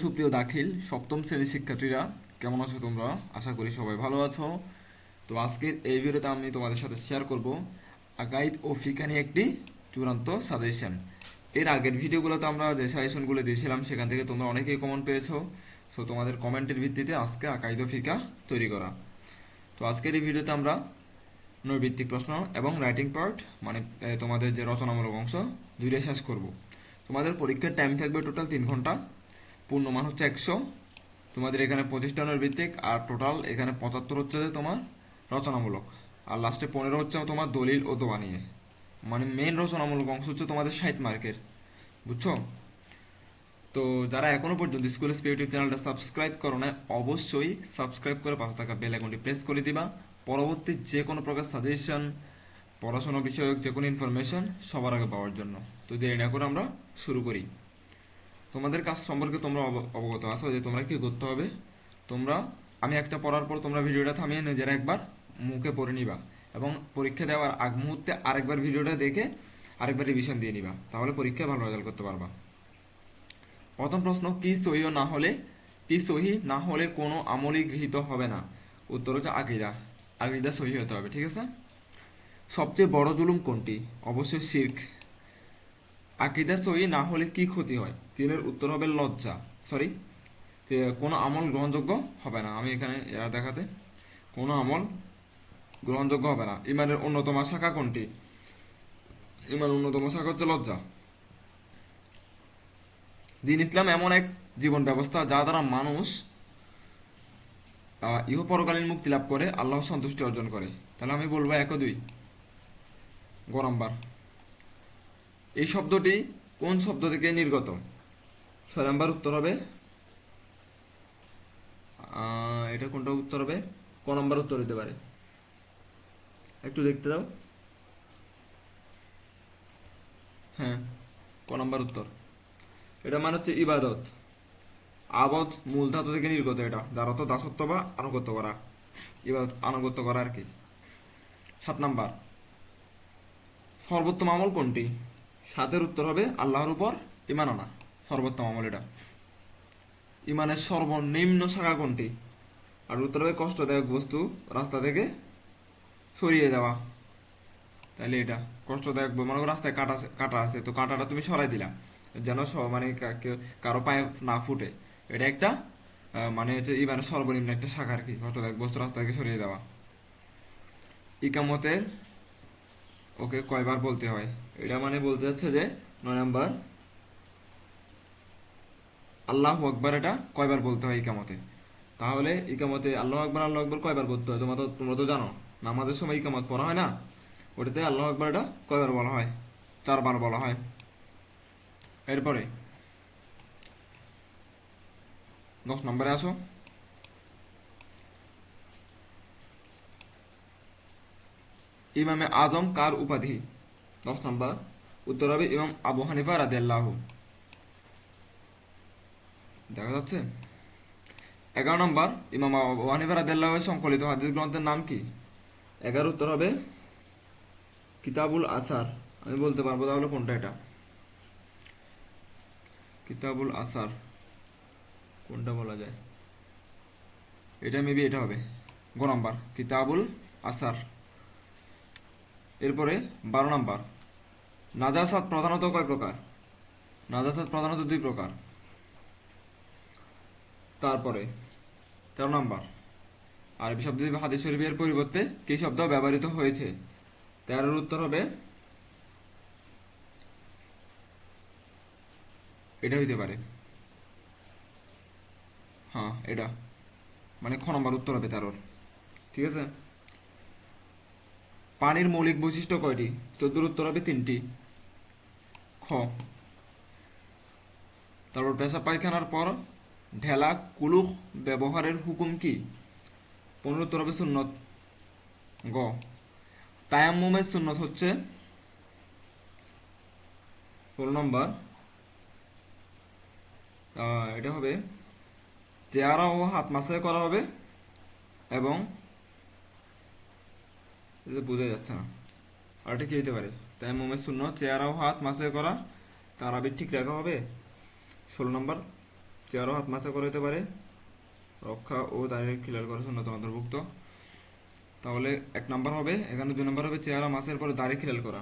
সুপ্রিয় দাখিল সপ্তম শ্রেণীর শিক্ষার্থীরা, কেমন আছো তোমরা? আশা করি সবাই ভালো আছো। তো আজকের এই ভিডিওতে আমি তোমাদের সাথে শেয়ার করব আকাইদ ও ফিকহ নিয়ে একটি চূড়ান্ত সাজেশন। এর আগের ভিডিওগুলোতে আমরা যে সাজেশনগুলো দিয়েছিলাম সেখান থেকে তোমরা অনেকেই কমেন্ট পেয়েছো। সো তোমাদের কমেন্টের ভিত্তিতে আজকে আকাইদ ও ফিকহ তৈরি করা। তো আজকের এই ভিডিওতে আমরা নৈর্ভিত্তিক প্রশ্ন এবং রাইটিং পার্ট মানে তোমাদের যে রচনামূলক অংশ দুইটাই শেষ করব। তোমাদের পরীক্ষার টাইম থাকবে টোটাল 3 ঘন্টা, পূর্ণমান হচ্ছে 100। তোমাদের এখানে 25টা নৈর্ভিত্তিক আর টোটাল এখানে 75 হচ্ছে যে তোমার রচনামূলক, আর লাস্টে 15 হচ্ছে তোমার দলিল ও দোয়া নিয়ে। মানে মেইন রচনামূলক অংশ হচ্ছে তোমাদের 60 মার্কের, বুঝছো? তো যারা এখনো পর্যন্ত স্কুল স্পিড ইউটিউব চ্যানেলটা সাবস্ক্রাইব করো না, অবশ্যই সাবস্ক্রাইব করে পাশে থাকা বেল আইকনটি প্রেস করে দিবা। পরবর্তী যে কোনো প্রকার সাজেশন, পড়াশোনা বিষয়ক যে কোনো ইনফরমেশন সবার আগে পাওয়ার জন্য। তো দেরি না করে আমরা শুরু করি। তোমাদের কাজ সম্পর্কে তোমরা অবগত আছো যে তোমরা কি করতে হবে। তোমরা আমি একটা পড়ার পর তোমরা ভিডিওটা থামিয়ে নিজেরা একবার মুখে পড়ে নিবা এবং পরীক্ষা দেওয়ার আগ মুহূর্তে আরেকবার ভিডিওটা দেখে আরেকবার রিভিশন দিয়ে নিবা, তাহলে পরীক্ষায় ভালো রেজাল্ট করতে পারবা। প্রথম প্রশ্ন, কি সহি না হলে কোনো আমলই গৃহীত হবে না? উত্তর হচ্ছে আকীদা। আকীদা সহি হতে হবে, ঠিক আছে। সবচেয়ে বড় জুলুম কোনটি? অবশ্যই শিরক। আকীদা সহি না হলে কি ক্ষতি হয়? তিনের উত্তর হবে লজ্জা, সরি, কোনো আমল গ্রহণযোগ্য হবে না। আমি এখানে দেখাতে, কোনো আমল গ্রহণযোগ্য হবে না। ইমানের অন্যতম শাখা কোনটি? ইমানের অন্যতম শাখা হচ্ছে লজ্জা। দিন ইসলাম এমন এক জীবন ব্যবস্থা যা দ্বারা মানুষ ইহ পরকালীন মুক্তি লাভ করে, আল্লাহ সন্তুষ্টি অর্জন করে। তাহলে আমি বলবো 1 ও 2 গ নাম্বার। এই শব্দটি কোন শব্দ থেকে নির্গত? 6 নাম্বার উত্তর হবে এটা কোনটা উত্তর হবে? ক নাম্বার উত্তর হতে পারে, একটু দেখতে দাও। হ্যাঁ, ক নাম্বার উত্তর। এটা মানে হচ্ছে ইবাদত। আবদ মূল ধাতু থেকে নির্গত, এটা যার অর্থ দাসত্ব বা আনুগত্য করা, ইবাদত আনুগত্য করা আর কি। 7 নাম্বার, সর্বোত্তম আমল কোনটি? 7-এর উত্তর হবে আল্লাহর উপর ইমান আনা, সর্বোত্তম আমল এটা। ইমানের সর্বনিম্ন শাখা কোনটি? আর উত্তর হবে কষ্টদায়ক বস্তু রাস্তা থেকে সরিয়ে দেওয়া। তাহলে এটা কষ্টদায়ক, মনে করো রাস্তায় কাটা আছে, তো কাঁটাটা তুমি সরাই দিলা যেন মানে কারো পায়ে না ফুটে। এটা একটা মানে হচ্ছে ইমানের সর্বনিম্ন একটা শাখা আর কি, কষ্টদায়ক বস্তু রাস্তা থেকে সরিয়ে দেওয়া। ইকামতের ওকে কয়বার বলতে হয়? এটা মানে বলতে যাচ্ছে যে 9 নাম্বার, আল্লাহু আকবার এটা কয়বার বলতে হয় ইকামতে? তাহলে ইকামতে আল্লাহু আকবার কয়বার বলতে হয়? তোমরা তো জানো, নামাজের সময় ইকামত পড়া হয় না, ওটাতে আল্লাহু আকবার এটা কয়বার বলা হয়? 4 বার বলা হয়। এরপরে 10 নম্বরে আসো। ইমামে আজম কার উপাধি? 10 নম্বর উত্তর হবে ইমাম আবু হানিফা রাদিয়াল্লাহু। দেখা যাচ্ছে। 11 নম্বর, ইমাম আবু হানিফা রাদিয়াল্লাহু এর সংকলিত হাদিস গ্রন্থের নাম কি? 11 উত্তর হবে কিতাবুল আসার। আমি বলতে পারবো তাহলে কোনটা এটা? কিতাবুল আসার কোনটা বলা যায়? এটা মেবি এটা হবে গ নাম্বার, কিতাবুল আসার। এরপরে 12 নাম্বার, নাজাসাত প্রধানত কয় প্রকার? নাজাসাত প্রধানত 2 প্রকার। তারপরে 13 নাম্বার, আরবি শব্দ হাদিস শরীফের পরিবর্তে কি শব্দ ব্যবহৃত হয়েছে? 13-এর উত্তর হবে এটা হইতে পারে, হ্যাঁ এটা, মানে খ নম্বর উত্তর হবে 13-র, ঠিক আছে। পানির মৌলিক বৈশিষ্ট্য কয়টি? 14-র উত্তর হবে 3টি, খ। তারপর পেশাব পায়খানার পর ঢেলা কুলুখ ব্যবহারের হুকুম কি? 15-র উত্তর হবে সুন্নত, গ। তায়াম্মুমের সুন্নত হচ্ছে 16 নম্বর, এটা হবে চেহারা ও হাত মাসাজ করা হবে এবং এটা বোঝা যাচ্ছে না, আর এটা কি হতে পারে? তায়াম্মুমের সুন্নত চেহারা ও হাত মাসাজ করা, তারাবি ঠিক রাখা হবে। 16 নম্বর চেহারা হাত মাছা করে হতে পারে, রক্ষা ও দাঁড়িয়ে খিলাল করা সুন্নত অন্তর্ভুক্ত। তাহলে 1 নাম্বার হবে, এখানে 2 নাম্বার হবে চেহারা মাছের পরে দাঁড়িয়ে খিলাল করা।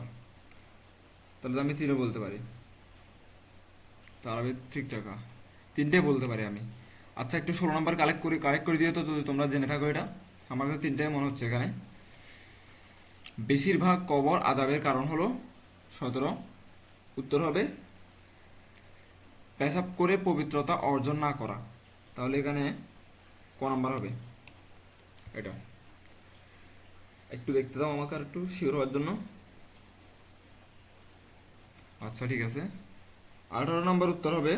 তাহলে আমি 3ও বলতে পারি, তার হবে ঠিক টাকা, 3টে বলতে পারি আমি। আচ্ছা, একটু 16 নাম্বার কালেক্ট করে দিও তো, যদি তোমরা জেনে থাকো এটা। আমার কাছে 3টাই মনে হচ্ছে এখানে। বেশিরভাগ কবর আযাবের কারণ হলো 17। উত্তর হবে পেশাব করে পবিত্রতা অর্জন না করা। তাহলে এখানে ক নাম্বার হবে এটা? একটু দেখতে দাও আমাকে, আর একটু শিওর হওয়ার জন্য। আচ্ছা ঠিক আছে, 18 নম্বর উত্তর হবে,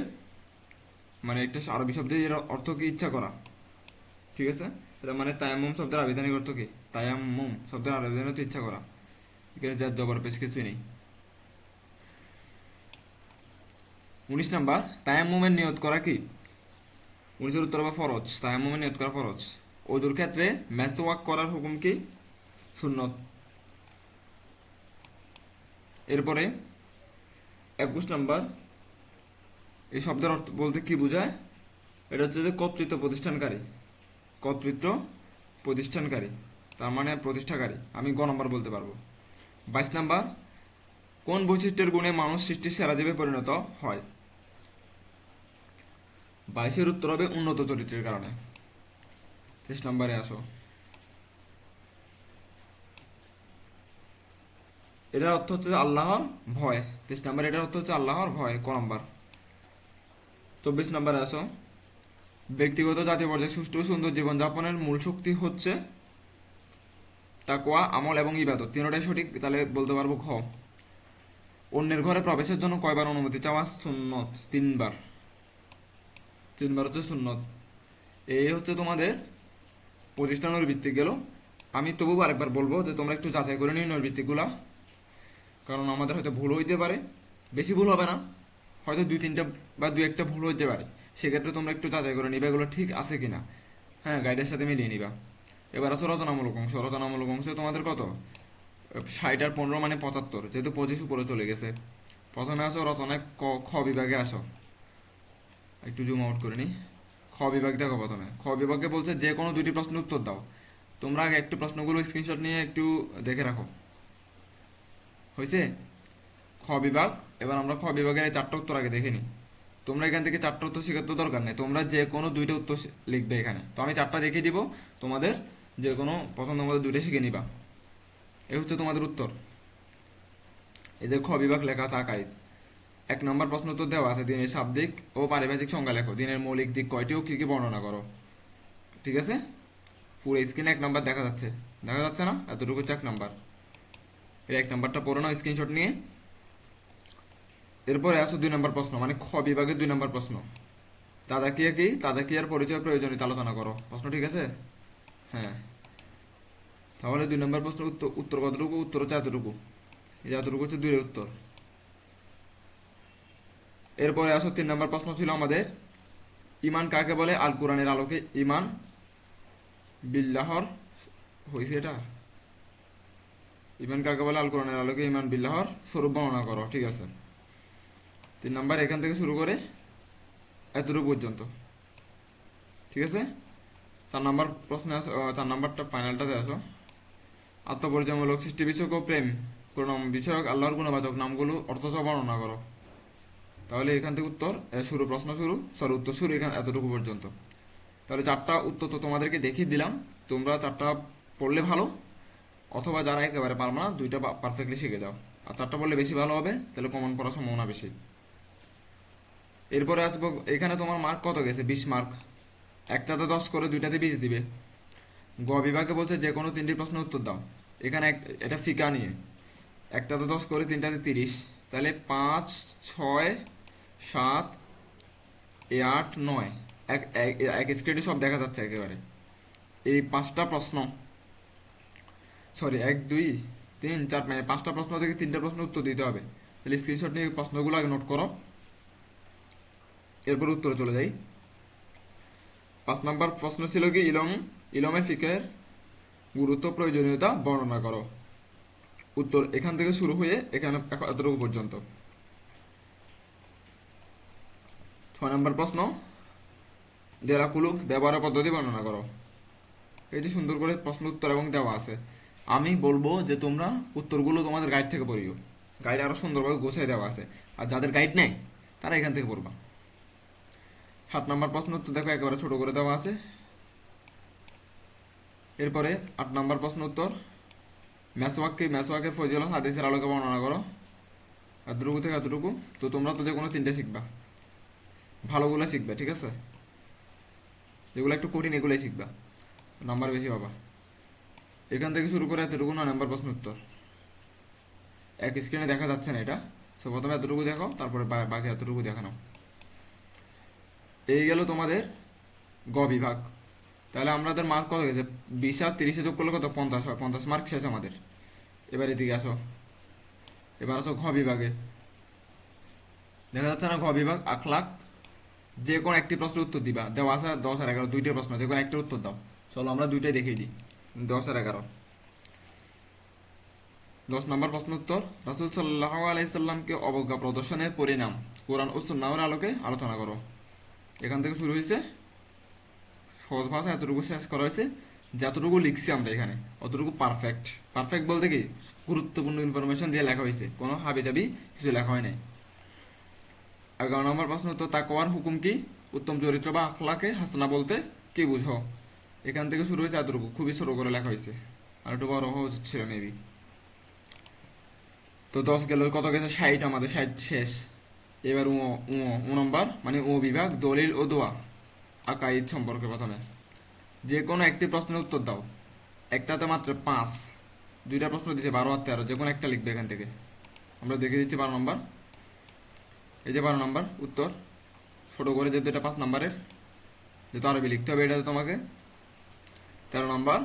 মানে একটা আরবি শব্দের এর অর্থ কি? ইচ্ছা করা। ঠিক আছে, এটা মানে তায়াম্মুম শব্দের আবিধানিক অর্থ কি? তায়াম্মুম শব্দের আবিধানিক অর্থ ইচ্ছা করা। এখানে যার জবর পেশ কিছুই নেই। 19 নাম্বার, তায়াম্মুমের নিয়ত করা কি? 19-এর উত্তর হবে ফরজ। তায়াম্মুমের নিয়ত করা ফরজ। ওযুর ক্ষেত্রে মেসওয়াক করার হুকুম কি? সুন্নত। এরপরে 21 নাম্বার, এই শব্দের অর্থ বলতে কি বোঝায়? এটা হচ্ছে যে কর্তৃত্ব প্রতিষ্ঠানকারী। কর্তৃত্ব প্রতিষ্ঠানকারী, তার মানে প্রতিষ্ঠাকারী। আমি গ নম্বর বলতে পারবো। 22 নাম্বার, কোন বৈশিষ্ট্যের গুণে মানুষ সৃষ্টির সেরা জীবে পরিণত হয়? 22-এর উত্তর হবে উন্নত চরিত্রের কারণে। 23 নম্বরে আসো, এটার অর্থ হচ্ছে আল্লাহর ভয়। 23 নম্বর, এটার অর্থ হচ্ছে আল্লাহর ভয়, ক নম্বর। 24 নম্বরে আসো, ব্যক্তিগত জাতীয় পর্যায়ে সুষ্ঠু ও সুন্দর জীবনযাপনের মূল শক্তি হচ্ছে তাকওয়া, আমল এবং ইবাদত। তিনটাই সঠিক, তাহলে বলতে পারবো খ। অন্যের ঘরে প্রবেশের জন্য কয়বার অনুমতি চাওয়া সুন্নত? 3বার। 3বার হচ্ছে সুন্নত। এই হচ্ছে তোমাদের 25টা নৈর্ভিত্তিক গেল। আমি তবু আরেকবার বলবো যে তোমরা একটু যাচাই করে নিও নৈর্ভিত্তিকগুলা, কারণ আমাদের হয়তো ভুল হইতে পারে। বেশি ভুল হবে না, হয়তো 2-3টা বা 2-1টা ভুল হইতে পারে। সেক্ষেত্রে তোমরা একটু যাচাই করে নিবা এগুলো ঠিক আছে কিনা। হ্যাঁ, গাইডের সাথে মিলিয়ে নিবা। এবার আছে রচনামূলক অংশ। রচনামূলক অংশে তোমাদের কত? 60 আর 15 মানে 75, যেহেতু 25 উপরে চলে গেছে। প্রথমে আসো রচনায় খ বিভাগে আসো। একটু জুম আউট করে নি। খ বিভাগ দেখো, প্রথমে খ বিভাগে বলছে যে কোনো 2টি প্রশ্নের উত্তর দাও। তোমরা আগে একটু প্রশ্নগুলো স্ক্রিনশট নিয়ে একটু দেখে রাখো, হয়েছে? খ বিভাগ। এবার আমরা খ বিভাগের এই 4টা উত্তর আগে দেখে নিই। তোমরা এখান থেকে 4টা উত্তর শেখার তো দরকার নেই, তোমরা যে কোনো 2টা উত্তর লিখবে এখানে। তো আমি 4টা দেখিয়ে দিব, তোমাদের যে কোনো পছন্দ মতো 2টা শিখে নিবা। এই হচ্ছে তোমাদের উত্তর। এদের খ বিভাগ লেখা আছে আকাইদ। 1 নম্বর প্রশ্ন উত্তর দেওয়া আছে, দিনের শাব্দিক ও পারিভাষিক সংজ্ঞা লেখো। দিনের মৌলিক দিক কয়টি ও কি কি বর্ণনা করো। ঠিক আছে, পুরো স্ক্রিনে 1 নম্বর দেখা যাচ্ছে, দেখা যাচ্ছে না? এতটুকু হচ্ছে 1 নম্বর। এই 1 নম্বরটা পড়ে নাও স্ক্রিনশট নিয়ে। এরপরে আসো 2 নম্বর প্রশ্ন, মানে খ বিভাগের 2 নম্বর প্রশ্ন। তাজাকিয়া কি? তাজাকিয়ার পরিচয় প্রয়োজনীয়তা আলোচনা করো। প্রশ্ন ঠিক আছে? হ্যাঁ। তাহলে 2 নম্বর প্রশ্ন উত্তর কতটুকু? উত্তর হচ্ছে এতটুকু। এই এতটুকু হচ্ছে 2 এর উত্তর। এরপরে আসো 3 নম্বর প্রশ্ন ছিল আমাদের, ইমান কাকে বলে? আল কোরআনের আলোকে ইমান বিল্লাহর, হয়েছে এটা? ইমান কাকে বলে? আল কোরআনের আলোকে ইমান বিল্লাহর স্বরূপ বর্ণনা করো। ঠিক আছে, 3 নম্বর এখান থেকে শুরু করে এতটুকু পর্যন্ত। ঠিক আছে, 4 নম্বর প্রশ্নে আসো, 4 নম্বরটা ফাইনালটাতে আসো। আত্মপরিচয়মূলক, সৃষ্টি বিষয়ক ও প্রেম বিষয়ক আল্লাহর গুণবাচক নামগুলো অর্থসহ বর্ণনা করো। তাহলে এখান থেকে উত্তর শুরু, প্রশ্ন শুরু, সরি উত্তর শুরু এখান এতটুকু পর্যন্ত। তাহলে 4টা উত্তর তো তোমাদেরকে দেখিয়ে দিলাম। তোমরা 4টা পড়লে ভালো, অথবা যারা একেবারে পারবে না 2টা পারফেক্টলি শিখে যাও। আর 4টা পড়লে বেশি ভালো হবে, তাহলে কমন পড়ার সম্ভাবনা বেশি। এরপরে আসবো, এখানে তোমার মার্ক কত গেছে? 20 মার্ক। একটাতে 10 করে, 2টাতে 20 দিবে। গ বিভাগে বলছে যে কোনো 3টি প্রশ্নের উত্তর দাও। এখানে এটা ফিকা নিয়ে, একটাতে 10 করে, 3টাতে 30, তাহলে 5, 6, 7, 8, 9, এক স্ক্রিনে সব দেখা যাচ্ছে একেবারে। এই 5টা প্রশ্ন, সরি 1, 2, 3, 4, মানে 5টা প্রশ্ন থেকে 3টা প্রশ্নের উত্তর দিতে হবে। তাহলে স্ক্রিনশট নিয়ে প্রশ্নগুলো আগে নোট করো, এরপর উত্তরে চলে যাই। 5 নম্বর প্রশ্ন ছিল কি, ইলমে ফিকের গুরুত্ব প্রয়োজনীয়তা বর্ণনা করো। উত্তর এখান থেকে শুরু হয়ে এখানে এতটুকু পর্যন্ত। 6 নম্বর প্রশ্ন, দেওয়া কুলুক ব্যবহারের পদ্ধতি বর্ণনা করো। এই যে সুন্দর করে প্রশ্ন উত্তর এবং দেওয়া আছে। আমি বলবো যে তোমরা উত্তরগুলো তোমাদের গাইড থেকে পড়িও। গাইড আরো সুন্দরভাবে গোছায় দেওয়া আছে। আর যাদের গাইড নেই তারা এখান থেকে পড়বা। 7 নম্বর প্রশ্ন উত্তর দেখো একেবারে ছোট করে দেওয়া আছে। এরপরে 8 নম্বর প্রশ্ন উত্তর, মেসওয়াকের ফজিলত হাদিসের আলোকে বর্ণনা করো। এতটুকু থেকে এতটুকু। তো তোমরা তো যে কোনো 3টে শিখবা, ভালোগুলো শিখবে, ঠিক আছে? যেগুলো একটু কঠিন এগুলোই শিখবা, নাম্বার বেশি পাবা। এখান থেকে শুরু করে এতটুকু 9 নম্বর প্রশ্ন উত্তর। এক স্ক্রিনে দেখা যাচ্ছে না এটা, সো প্রথমে এতটুকু দেখো, তারপরে বাকি এতটুকু দেখানো। এই গেল তোমাদের গ বিভাগ। তাহলে আমাদের মার্ক কত গেছে? 20 আর 30 যোগ করলে কত? 50 হয়। 50 মার্ক শেষ আমাদের। এবার এদিকে আসো, এবার আসো ঘ বিভাগে। দেখা যাচ্ছে না ঘ বিভাগ? আখলাক। যে কোনো একটি প্রশ্নের উত্তর দিবা। দেওয়া আছে 10 আর 11, 2টে প্রশ্ন, যে কোনো একটার উত্তর দাও। চলো আমরা 2টাই দেখিয়ে দিই, 10 আর 11। 10 নম্বর প্রশ্ন উত্তর, রাসূল সাল্লাল্লাহু আলাইহি সাল্লামকে অবজ্ঞা প্রদর্শনের পরিণাম কোরআন ও সুন্নাহর আলোকে আলোচনা করো। এখান থেকে শুরু হয়েছে, সহজ ভাষা এতটুকু শেষ করা হয়েছে। যতটুকু লিখছি আমরা এখানে অতটুকু পারফেক্ট। পারফেক্ট বলতে কি, গুরুত্বপূর্ণ ইনফরমেশন দিয়ে লেখা হয়েছে, কোনো হাবিজাবি কিছু লেখা হয় নাই। 11 নম্বর প্রশ্ন উত্তর, তাকওয়ার হুকুম কি? উত্তম চরিত্র বা আখলাকে হাসানা বলতে কি বুঝো? এখান থেকে শুরু হয়েছে এতটুকু, খুবই ছোট করে লেখা হয়েছে, আর একটু বড় হওয়া উচিত ছিল মেবি। তো 10 গেল, কত গেছে? 60। আমাদের 60 শেষ। এবার ও নম্বর, মানে ও বিভাগ, দলিল ও দোয়া আকাইদ সম্পর্কে। প্রথমে যে কোনো একটি প্রশ্নের উত্তর দাও। একটাতে মাত্র 5, 2টা প্রশ্ন দিচ্ছে 12 আর 13, যে কোনো একটা লিখবে এখান থেকে। আমরা দেখে দিচ্ছি 12 নম্বর। এই যে 12 নম্বর উত্তর, ছোট করে, যেহেতু এটা 5 নম্বরের, যেহেতু আরবি লিখতে হবে এটাতে তোমাকে। 13 নম্বর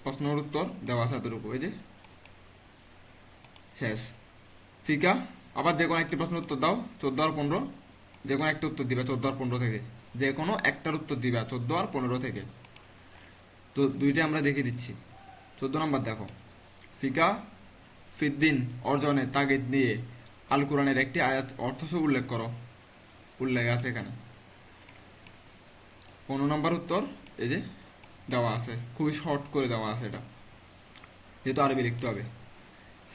প্রশ্নের উত্তর দেওয়া আছে এতটুকু, এই যে শেষ। ফিকা, আবার যে কোনো একটি প্রশ্নের উত্তর দাও। 14 আর 15, যে কোনো একটা উত্তর দিবা 14 আর 15 থেকে। যে কোনো একটার উত্তর দিবা 14 আর 15 থেকে। তো 2টে আমরা দেখিয়ে দিচ্ছি। 14 নম্বর দেখো, ফিকা ফিদ্দিন অর্জনের তাগিদ দিয়ে আল কোরআনের একটি আয়াত অর্থসহ উল্লেখ করো। উল্লেখ আছে এখানে। 15 নম্বর উত্তর এই যে দেওয়া আছে, খুবই শর্ট করে দেওয়া আছে এটা, যেহেতু আরবি লিখতে হবে।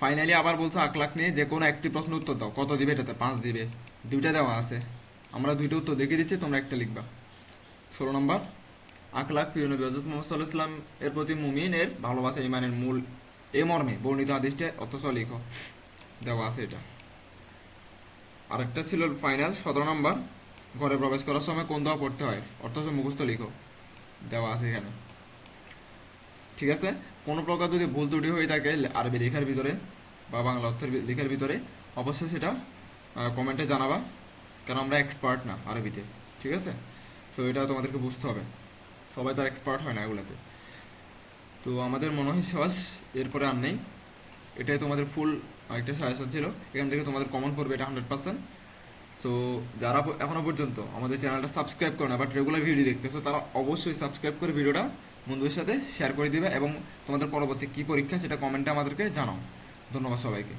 ফাইনালি আবার বলছে আখলাক নিয়ে যে কোনো একটি প্রশ্ন উত্তর দাও। কত দিবে এটাতে? 5 দিবে। 2টা দেওয়া আছে, আমরা 2টা উত্তর দেখিয়ে দিচ্ছি, তোমরা একটা লিখবা। 16 নম্বর, আখলাক প্রিয় নবী হযরত মুহাম্মদ সাল্লাল্লাহু আলাইহি ওয়াসাল্লাম এর প্রতি মুমিনের ভালোবাসা ইমানের মূল, এই মর্মে বর্ণিত হাদিসটি অথচ লিখো। দেওয়া আছে এটা। আরেকটা ছিল ফাইনাল 17 নম্বর, ঘরে প্রবেশ করার সময় কোন দোয়া পড়তে হয় অথচ মুখস্থ লিখো। দেওয়া আছে এখানে, ঠিক আছে? কোনো প্রকার যদি ভুল ত্রুটি হয়ে থাকে আরবি লেখার ভিতরে বা বাংলা অর্থের লেখার ভিতরে, অবশ্যই সেটা কমেন্টে জানাবা, কারণ আমরা এক্সপার্ট না আরবিতে, ঠিক আছে? সো এটা তোমাদেরকে বুঝতে হবে, সবাই তো আর এক্সপার্ট হয় না এগুলাতে। তো আমাদের মনে হয় শেষ, এরপরে আর নেই। এটাই তোমাদের ফুল একটা সাজেশন ছিল। এখান থেকে তোমাদের কমন পড়বে এটা 100%। সো যারা এখনো পর্যন্ত আমাদের চ্যানেলটা সাবস্ক্রাইব করে না বাট রেগুলার ভিডিও দেখতেছো, তারা অবশ্যই সাবস্ক্রাইব করে ভিডিওটা বন্ধুদের সাথে শেয়ার করে দিবে, এবং তোমাদের পরবর্তী কী পরীক্ষা সেটা কমেন্টে আমাদেরকে জানাও। ধন্যবাদ সবাইকে।